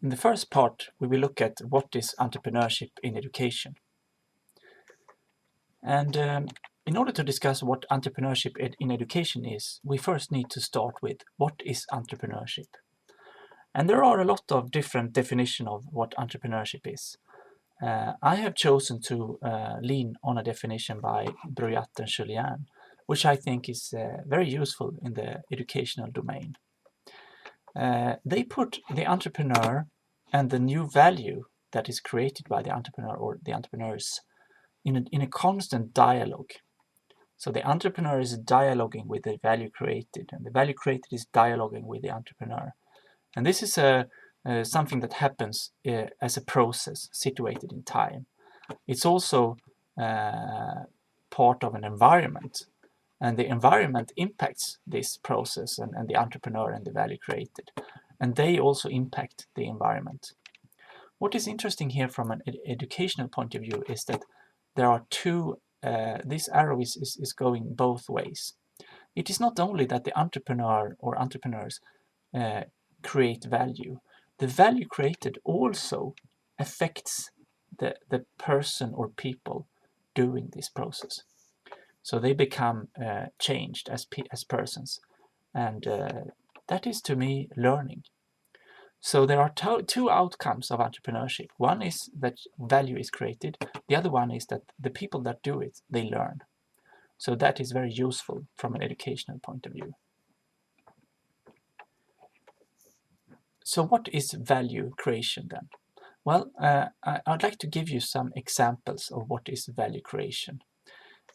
In the first part, we will look at what is entrepreneurship in education. And in order to discuss what entrepreneurship in education is, we first need to start with what is entrepreneurship. And there are a lot of different definitions of what entrepreneurship is. I have chosen to lean on a definition by Bruyat and Julian, which I think is very useful in the educational domain. They put the entrepreneur and the new value that is created by the entrepreneur or the entrepreneurs in a constant dialogue. So the entrepreneur is dialoguing with the value created, and the value created is dialoguing with the entrepreneur. And this is something that happens as a process situated in time. It's also part of an environment, and the environment impacts this process and the entrepreneur and the value created. And they also impact the environment. What is interesting here from an educational point of view is that there are two, this arrow is going both ways. It is not only that the entrepreneur or entrepreneurs create value, the value created also affects the person or people doing this process. So they become changed as persons, and that is to me learning. So there are two outcomes of entrepreneurship. One is that value is created. The other one is that the people that do it, they learn. So that is very useful from an educational point of view. So what is value creation then? Well, I'd like to give you some examples of what is value creation.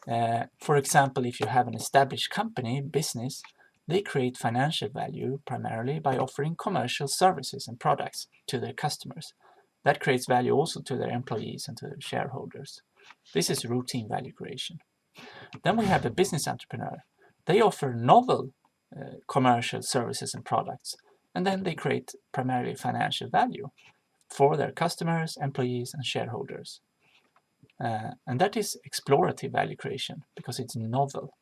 For example, if you have an established company, business, they create financial value primarily by offering commercial services and products to their customers. That creates value also to their employees and to their shareholders. This is routine value creation. Then we have a business entrepreneur. They offer novel commercial services and products, and then they create primarily financial value for their customers, employees, and shareholders. And that is explorative value creation because it's novel.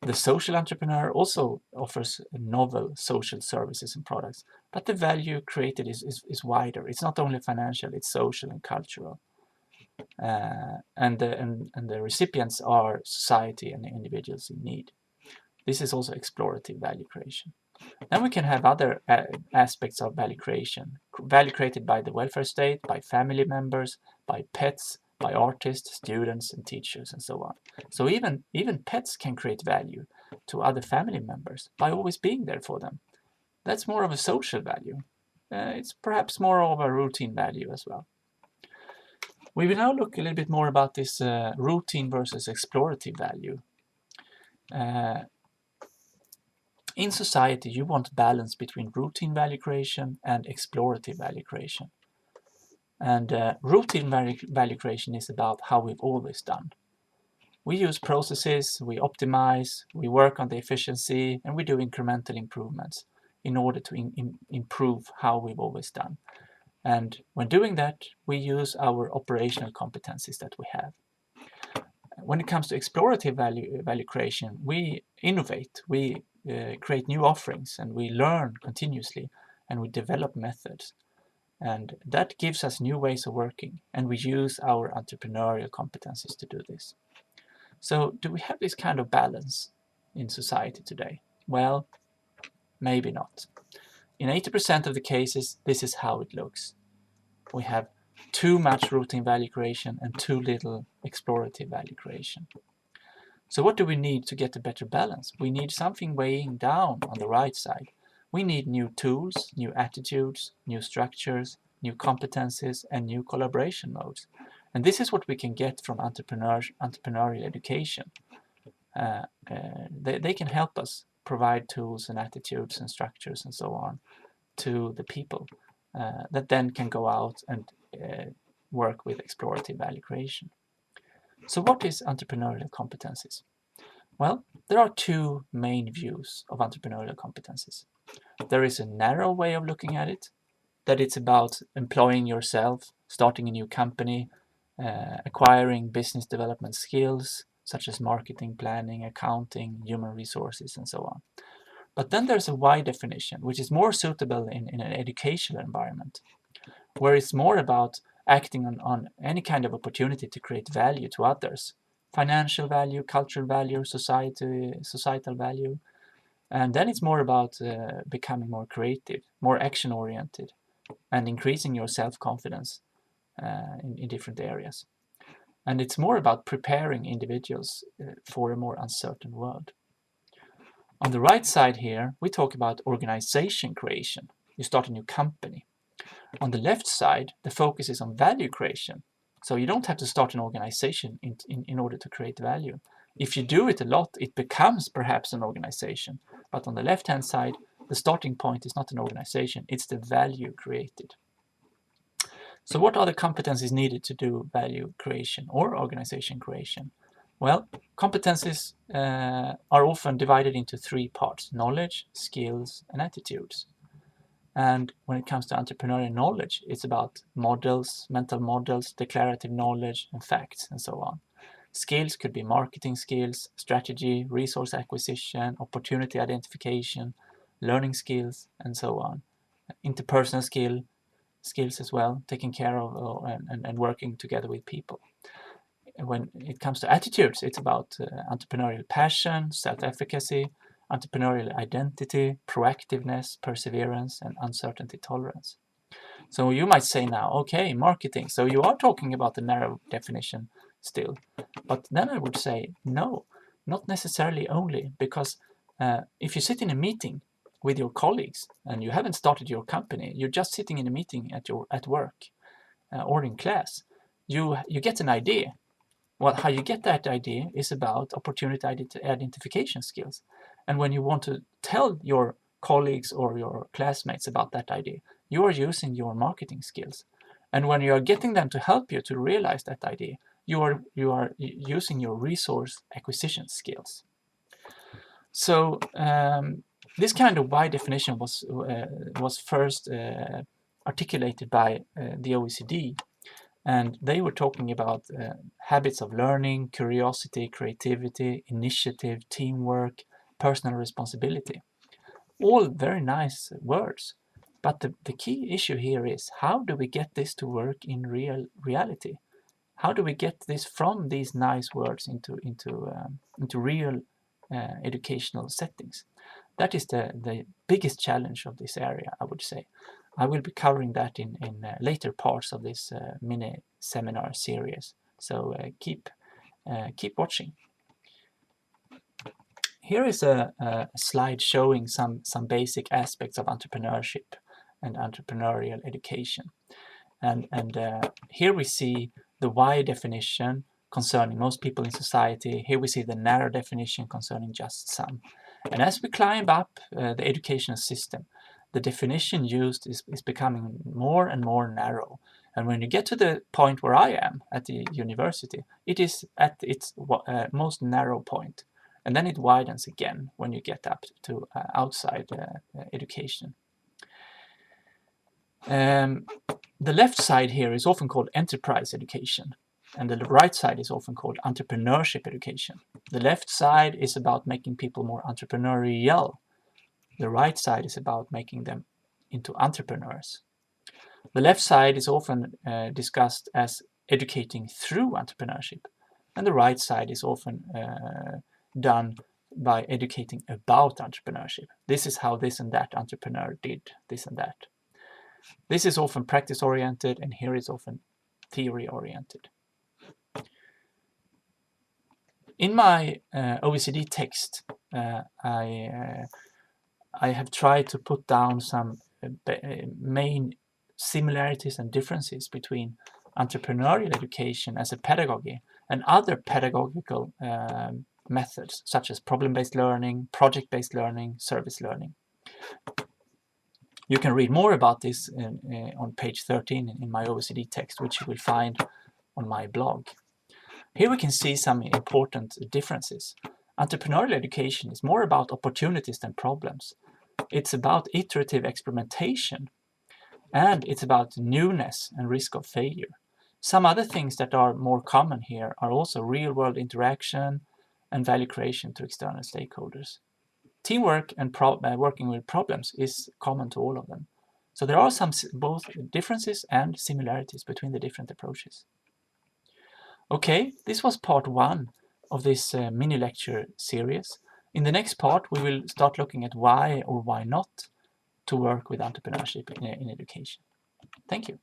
The social entrepreneur also offers novel social services and products, but the value created is wider. It's not only financial, it's social and cultural. And the recipients are society and individuals in need. This is also explorative value creation. Then we can have other aspects of value creation. Value created by the welfare state, by family members, by pets, by artists, students, and teachers, and so on. So even pets can create value to other family members by always being there for them. That's more of a social value. It's perhaps more of a routine value as well. We will now look a little bit more about this routine versus explorative value. In society, you want balance between routine value creation and explorative value creation. And routine value creation is about how we've always done. We use processes, we optimize, we work on the efficiency, and we do incremental improvements in order to improve how we've always done. And when doing that, we use our operational competencies that we have. When it comes to explorative value creation, we innovate, we create new offerings, and we learn continuously, and we develop methods. And that gives us new ways of working, and we use our entrepreneurial competencies to do this. So do we have this kind of balance in society today? Well, maybe not. In 80% of the cases, this is how it looks. We have too much routine value creation and too little explorative value creation. So what do we need to get a better balance? We need something weighing down on the right side. We need new tools, new attitudes, new structures, new competencies, and new collaboration modes. And this is what we can get from entrepreneurial education. They can help us provide tools and attitudes and structures and so on to the people that then can go out and work with explorative value creation. So what is entrepreneurial competencies? Well, there are two main views of entrepreneurial competencies. There is a narrow way of looking at it, that it's about employing yourself, starting a new company, acquiring business development skills, such as marketing, planning, accounting, human resources, and so on. But then there's a why definition, which is more suitable in an educational environment, where it's more about acting on any kind of opportunity to create value to others. Financial value, cultural value, societal value. And then it's more about becoming more creative, more action-oriented, and increasing your self-confidence in different areas. And it's more about preparing individuals for a more uncertain world. On the right side here, we talk about organization creation. You start a new company. On the left side, the focus is on value creation. So you don't have to start an organization in order to create value. If you do it a lot, it becomes perhaps an organization. But on the left-hand side, the starting point is not an organization, it's the value created. So what are the competencies needed to do value creation or organization creation? Well, competencies are often divided into three parts: knowledge, skills, and attitudes. And when it comes to entrepreneurial knowledge, it's about models, mental models, declarative knowledge, and facts, and so on. Skills could be marketing skills, strategy, resource acquisition, opportunity identification, learning skills, and so on. Interpersonal skills as well, taking care of and working together with people. When it comes to attitudes, it's about entrepreneurial passion, self-efficacy, entrepreneurial identity, proactiveness, perseverance, and uncertainty tolerance. So you might say now, okay, marketing. So you are talking about the narrow definition still. But then I would say, no, not necessarily only, because if you sit in a meeting with your colleagues and you haven't started your company, you're just sitting in a meeting at work or in class, you get an idea. Well, how you get that idea is about opportunity identification skills. And when you want to tell your colleagues or your classmates about that idea, you are using your marketing skills. And when you are getting them to help you to realize that idea, you are using your resource acquisition skills. So this kind of why definition was first articulated by the OECD. And they were talking about habits of learning, curiosity, creativity, initiative, teamwork, personal responsibility. All very nice words. But the key issue here is, how do we get this to work in reality? How do we get this from these nice words into real educational settings? That is the biggest challenge of this area, I would say. I will be covering that in later parts of this mini seminar series. So keep watching. Here is a slide showing some basic aspects of entrepreneurship and entrepreneurial education. And here we see the why definition concerning most people in society. Here we see the narrow definition concerning just some. And as we climb up the educational system, the definition used is becoming more and more narrow. And when you get to the point where I am at the university, it is at its most narrow point. And then it widens again when you get up to outside education. The left side here is often called enterprise education, and the right side is often called entrepreneurship education. The left side is about making people more entrepreneurial. The right side is about making them into entrepreneurs. The left side is often discussed as educating through entrepreneurship, and the right side is often done by educating about entrepreneurship. This is how this and that entrepreneur did this and that. This is often practice-oriented, and here is often theory-oriented. In my OECD text, I have tried to put down some main similarities and differences between entrepreneurial education as a pedagogy and other pedagogical methods, such as problem-based learning, project-based learning, service learning. You can read more about this on page 13 in my OECD text, which you will find on my blog. Here we can see some important differences. Entrepreneurial education is more about opportunities than problems. It's about iterative experimentation, and it's about newness and risk of failure. Some other things that are more common here are also real-world interaction and value creation to external stakeholders. teamwork and working with problems is common to all of them. So there are some both differences and similarities between the different approaches. Okay, this was part 1 of this mini lecture series. In the next part, we will start looking at why or why not to work with entrepreneurship in education. Thank you.